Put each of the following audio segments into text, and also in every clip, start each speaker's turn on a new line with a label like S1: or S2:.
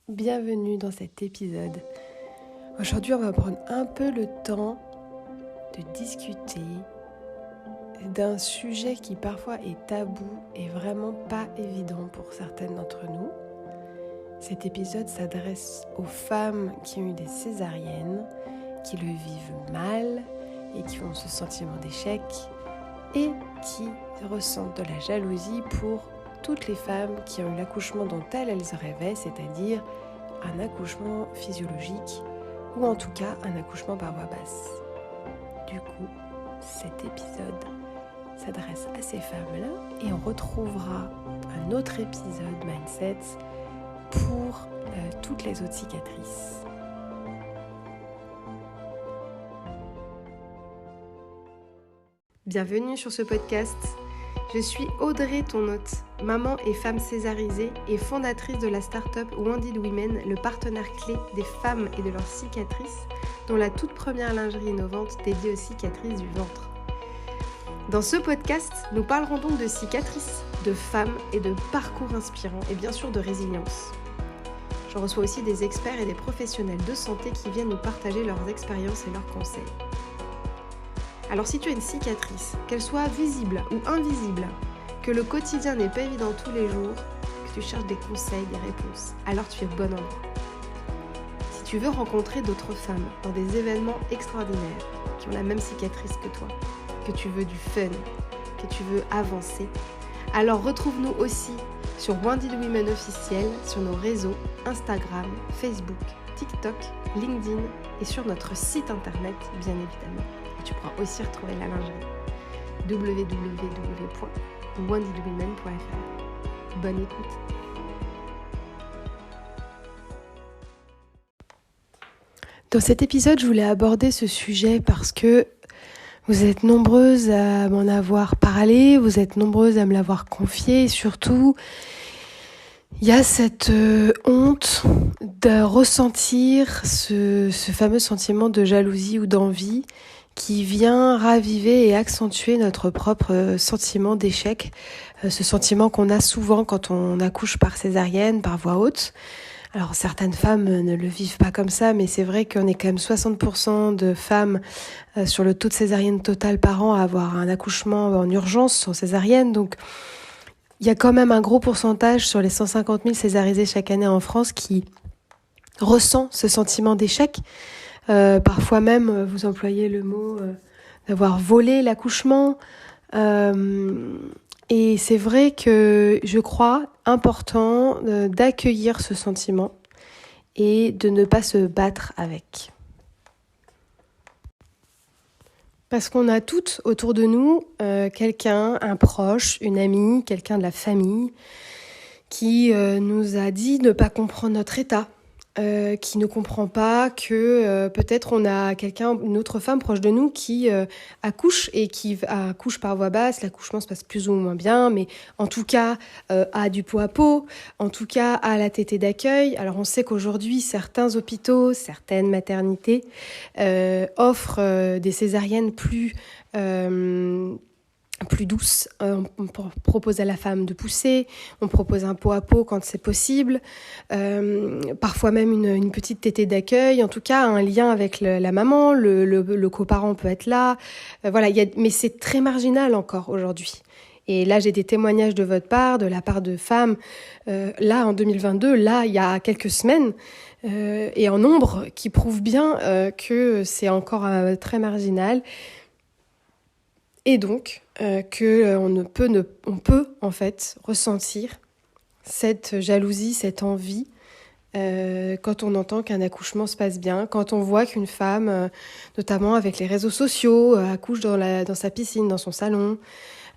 S1: bienvenue dans cet épisode. Aujourd'hui, on va prendre un peu le temps de discuter d'un sujet qui parfois est tabou et vraiment pas évident pour certaines d'entre nous. Cet épisode s'adresse aux femmes qui ont eu des césariennes, qui le vivent mal et qui ont ce sentiment d'échec et qui ressentent de la jalousie pour toutes les femmes qui ont eu l'accouchement dont elles rêvaient, c'est-à-dire un accouchement physiologique ou en tout cas un accouchement par voie basse. Du coup, cet épisode s'adresse à ces femmes-là et on retrouvera un autre épisode Mindset pour toutes les autres cicatrices. Bienvenue sur ce podcast. Je suis Audrey, ton hôte, maman et femme césarisée et fondatrice de la start-up Wounded Women, le partenaire clé des femmes et de leurs cicatrices, dont la toute première lingerie innovante dédiée aux cicatrices du ventre. Dans ce podcast, nous parlerons donc de cicatrices, de femmes et de parcours inspirants et bien sûr de résilience. Je reçois aussi des experts et des professionnels de santé qui viennent nous partager leurs expériences et leurs conseils. Alors si tu as une cicatrice, qu'elle soit visible ou invisible, que le quotidien n'est pas évident tous les jours, que tu cherches des conseils, des réponses, alors tu es au bon endroit. Si tu veux rencontrer d'autres femmes dans des événements extraordinaires, qui ont la même cicatrice que toi, que tu veux du fun, que tu veux avancer, alors retrouve-nous aussi sur Wounded Women officiel, sur nos réseaux Instagram, Facebook, TikTok, LinkedIn et sur notre site internet bien évidemment. Tu pourras aussi retrouver la lingerie www.woundedwomen.fr. Bonne écoute. Dans cet épisode, je voulais aborder ce sujet parce que vous êtes nombreuses à m'en avoir parlé, vous êtes nombreuses à me l'avoir confié et surtout, il y a cette honte de ressentir ce fameux sentiment de jalousie ou d'envie qui vient raviver et accentuer notre propre sentiment d'échec, ce sentiment qu'on a souvent quand on accouche par césarienne, par voie haute. Alors certaines femmes ne le vivent pas comme ça, mais c'est vrai qu'on est quand même 60% de femmes sur le taux de césarienne total par an à avoir un accouchement en urgence en césarienne, donc il y a quand même un gros pourcentage sur les 150 000 césarisés chaque année en France qui ressent ce sentiment d'échec. Parfois même, vous employez le mot d'avoir volé l'accouchement. Et c'est vrai que je crois important d'accueillir ce sentiment et de ne pas se battre avec. Parce qu'on a toutes autour de nous quelqu'un, un proche, une amie, quelqu'un de la famille qui nous a dit ne pas comprendre notre état. Qui ne comprend pas que peut-être on a une autre femme proche de nous qui accouche et qui accouche par voie basse, l'accouchement se passe plus ou moins bien, mais en tout cas a du pot à pot, en tout cas a la tétée d'accueil. Alors on sait qu'aujourd'hui certains hôpitaux, certaines maternités offrent des césariennes plus douce, on propose à la femme de pousser, on propose un pot à pot quand c'est possible, parfois même une petite tétée d'accueil, en tout cas un lien avec la maman, le coparent peut être là, voilà, mais c'est très marginal encore aujourd'hui. Et là, j'ai des témoignages de votre part, de la part de femmes, là en 2022, là il y a quelques semaines, et en nombre, qui prouvent bien que c'est encore très marginal. Et donc, on peut en fait ressentir cette jalousie, cette envie quand on entend qu'un accouchement se passe bien, quand on voit qu'une femme, notamment avec les réseaux sociaux, accouche dans sa piscine, dans son salon.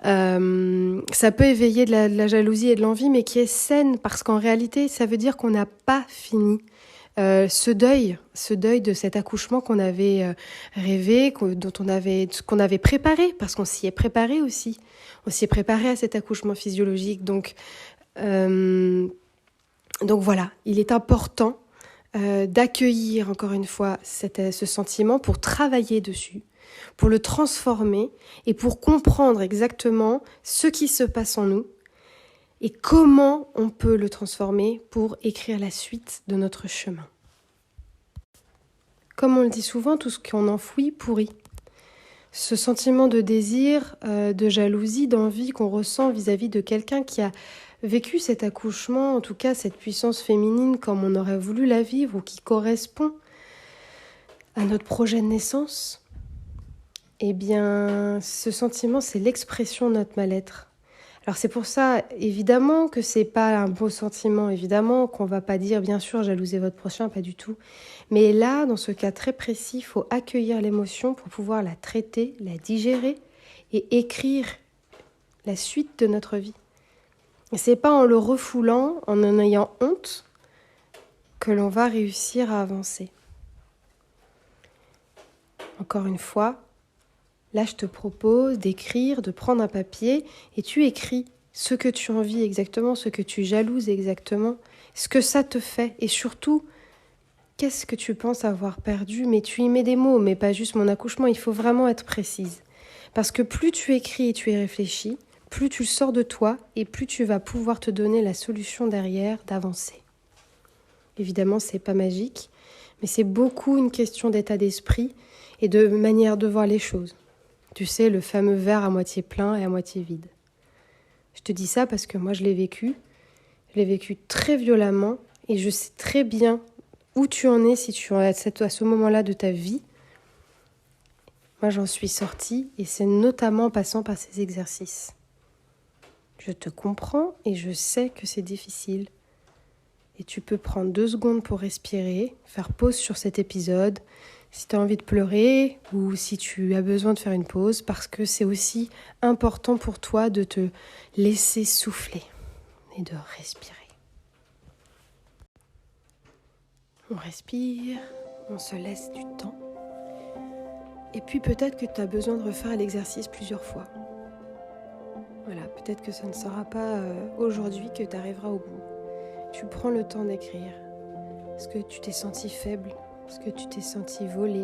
S1: Ça peut éveiller de la jalousie et de l'envie, mais qui est saine, parce qu'en réalité, ça veut dire qu'on n'a pas fini. Ce deuil de cet accouchement qu'on avait rêvé, qu'on avait préparé, parce qu'on s'y est préparé aussi. On s'y est préparé à cet accouchement physiologique. Donc voilà, il est important d'accueillir encore une fois ce sentiment pour travailler dessus, pour le transformer et pour comprendre exactement ce qui se passe en nous et comment on peut le transformer pour écrire la suite de notre chemin. Comme on le dit souvent, tout ce qu'on enfouit pourrit. Ce sentiment de désir, de jalousie, d'envie qu'on ressent vis-à-vis de quelqu'un qui a vécu cet accouchement, en tout cas cette puissance féminine comme on aurait voulu la vivre ou qui correspond à notre projet de naissance, eh bien, ce sentiment, c'est l'expression de notre mal-être. Alors c'est pour ça, évidemment, que c'est pas un beau sentiment, évidemment qu'on va pas dire, bien sûr, jalouser votre prochain, pas du tout. Mais là, dans ce cas très précis, il faut accueillir l'émotion pour pouvoir la traiter, la digérer et écrire la suite de notre vie. Et c'est pas en le refoulant, en ayant honte, que l'on va réussir à avancer. Encore une fois, là je te propose d'écrire, de prendre un papier et tu écris ce que tu envies exactement, ce que tu jalouses exactement, ce que ça te fait et surtout, qu'est-ce que tu penses avoir perdu, mais tu y mets des mots, mais pas juste mon accouchement, il faut vraiment être précise. Parce que plus tu écris et tu y réfléchis, plus tu sors de toi et plus tu vas pouvoir te donner la solution derrière d'avancer. Évidemment, c'est pas magique, mais c'est beaucoup une question d'état d'esprit et de manière de voir les choses. Tu sais, le fameux verre à moitié plein et à moitié vide. Je te dis ça parce que moi, je l'ai vécu très violemment et je sais très bien où tu en es si tu es à ce moment-là de ta vie. Moi, j'en suis sortie et c'est notamment en passant par ces exercices. Je te comprends et je sais que c'est difficile. Et tu peux prendre 2 secondes pour respirer, faire pause sur cet épisode, si tu as envie de pleurer ou si tu as besoin de faire une pause, parce que c'est aussi important pour toi de te laisser souffler et de respirer. On respire, on se laisse du temps. Et puis peut-être que tu as besoin de refaire l'exercice plusieurs fois. Voilà, peut-être que ça ne sera pas aujourd'hui que tu arriveras au bout. Tu prends le temps d'écrire. Est-ce que tu t'es senti faible ? Est-ce que tu t'es senti volé ?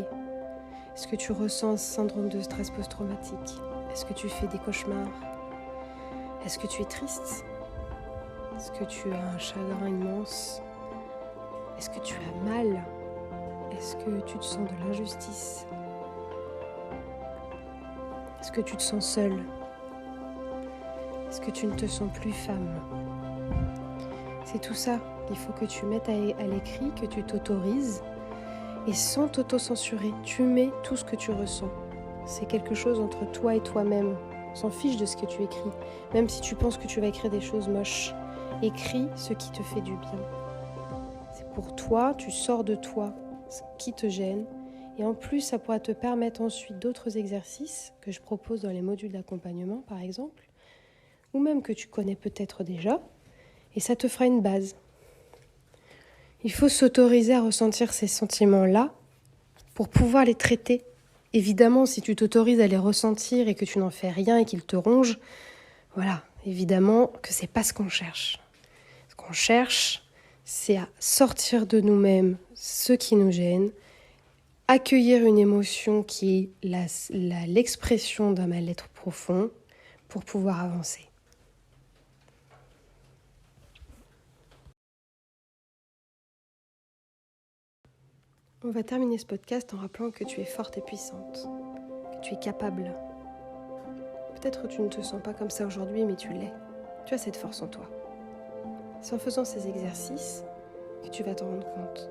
S1: Est-ce que tu ressens un syndrome de stress post-traumatique ? Est-ce que tu fais des cauchemars ? Est-ce que tu es triste ? Est-ce que tu as un chagrin immense ? Est-ce que tu as mal ? Est-ce que tu te sens de l'injustice ? Est-ce que tu te sens seule ? Est-ce que tu ne te sens plus femme ? C'est tout ça qu'il faut que tu mettes à l'écrit, que tu t'autorises. Et sans t'auto-censurer, tu mets tout ce que tu ressens. C'est quelque chose entre toi et toi-même. On s'en fiche de ce que tu écris. Même si tu penses que tu vas écrire des choses moches, écris ce qui te fait du bien. C'est pour toi, tu sors de toi ce qui te gêne. Et en plus, ça pourra te permettre ensuite d'autres exercices que je propose dans les modules d'accompagnement, par exemple, ou même que tu connais peut-être déjà, et ça te fera une base. Il faut s'autoriser à ressentir ces sentiments-là pour pouvoir les traiter. Évidemment, si tu t'autorises à les ressentir et que tu n'en fais rien et qu'ils te rongent, voilà, évidemment que c'est pas ce qu'on cherche. Ce qu'on cherche, c'est à sortir de nous-mêmes ce qui nous gêne, accueillir une émotion qui est l'expression d'un mal-être profond pour pouvoir avancer. On va terminer ce podcast en rappelant que tu es forte et puissante, que tu es capable. Peut-être que tu ne te sens pas comme ça aujourd'hui, mais tu l'es. Tu as cette force en toi. C'est en faisant ces exercices que tu vas t'en rendre compte.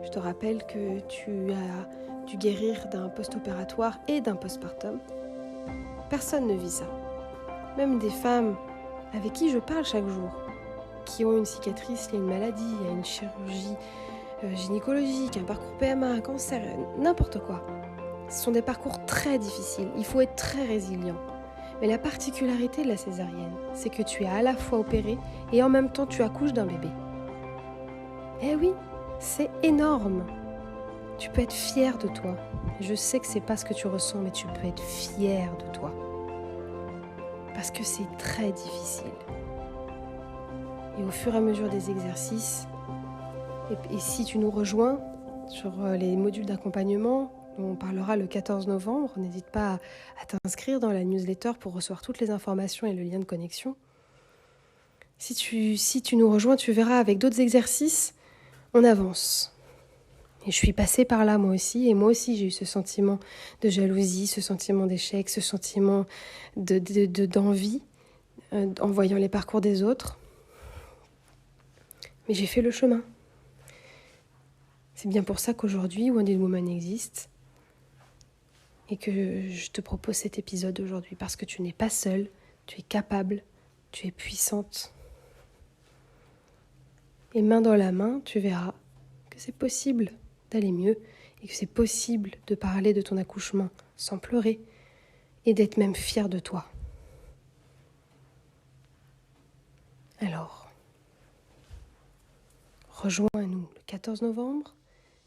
S1: Je te rappelle que tu as dû guérir d'un post-opératoire et d'un postpartum. Personne ne vit ça. Même des femmes avec qui je parle chaque jour, qui ont une cicatrice, il y a une maladie, il y a une chirurgie gynécologique, un parcours PMA, un cancer, n'importe quoi. Ce sont des parcours très difficiles, il faut être très résilient. Mais la particularité de la césarienne, c'est que tu es à la fois opéré et en même temps tu accouches d'un bébé. Eh oui, c'est énorme. Tu peux être fier de toi. Je sais que c'est pas ce que tu ressens, mais tu peux être fier de toi. Parce que c'est très difficile. Et au fur et à mesure des exercices, et si tu nous rejoins sur les modules d'accompagnement, dont on parlera le 14 novembre, n'hésite pas à t'inscrire dans la newsletter pour recevoir toutes les informations et le lien de connexion. Si tu nous rejoins, tu verras avec d'autres exercices, on avance. Et je suis passée par là moi aussi, et moi aussi j'ai eu ce sentiment de jalousie, ce sentiment d'échec, ce sentiment d'envie en voyant les parcours des autres. Mais j'ai fait le chemin. C'est bien pour ça qu'aujourd'hui Wounded Woman existe et que je te propose cet épisode aujourd'hui, parce que tu n'es pas seule, tu es capable, tu es puissante. Et main dans la main, tu verras que c'est possible d'aller mieux et que c'est possible de parler de ton accouchement sans pleurer et d'être même fier de toi. Alors, rejoins-nous le 14 novembre,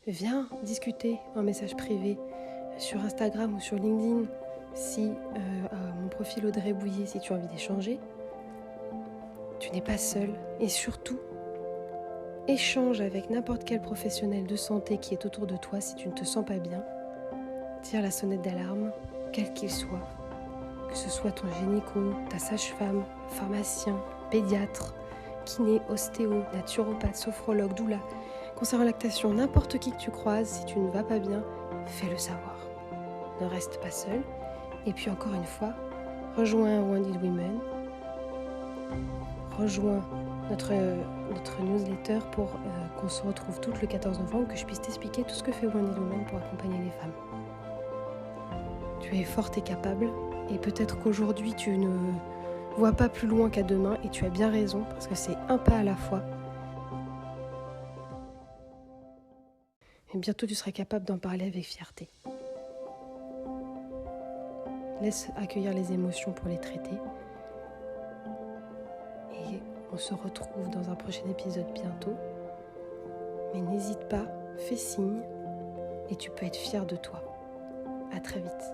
S1: viens discuter en message privé sur Instagram ou sur LinkedIn, à mon profil Audrey Bouillet, si tu as envie d'échanger. Tu n'es pas seul et surtout, échange avec n'importe quel professionnel de santé qui est autour de toi si tu ne te sens pas bien. Tire la sonnette d'alarme, quel qu'il soit. Que ce soit ton gynéco, ta sage-femme, pharmacien, pédiatre, kiné, ostéo, naturopathe, sophrologue, doula, conseiller en lactation, n'importe qui que tu croises, si tu ne vas pas bien, fais-le savoir. Ne reste pas seul. Et puis encore une fois, rejoins Wounded Women, rejoins notre newsletter pour qu'on se retrouve tout le 14 novembre, que je puisse t'expliquer tout ce que fait Wounded Women pour accompagner les femmes. Tu es forte et capable, et peut-être qu'aujourd'hui tu ne vois pas plus loin qu'à demain, et tu as bien raison, parce que c'est un pas à la fois. Et bientôt tu seras capable d'en parler avec fierté. Laisse accueillir les émotions pour les traiter. Et on se retrouve dans un prochain épisode bientôt. Mais n'hésite pas, fais signe et tu peux être fier de toi. À très vite.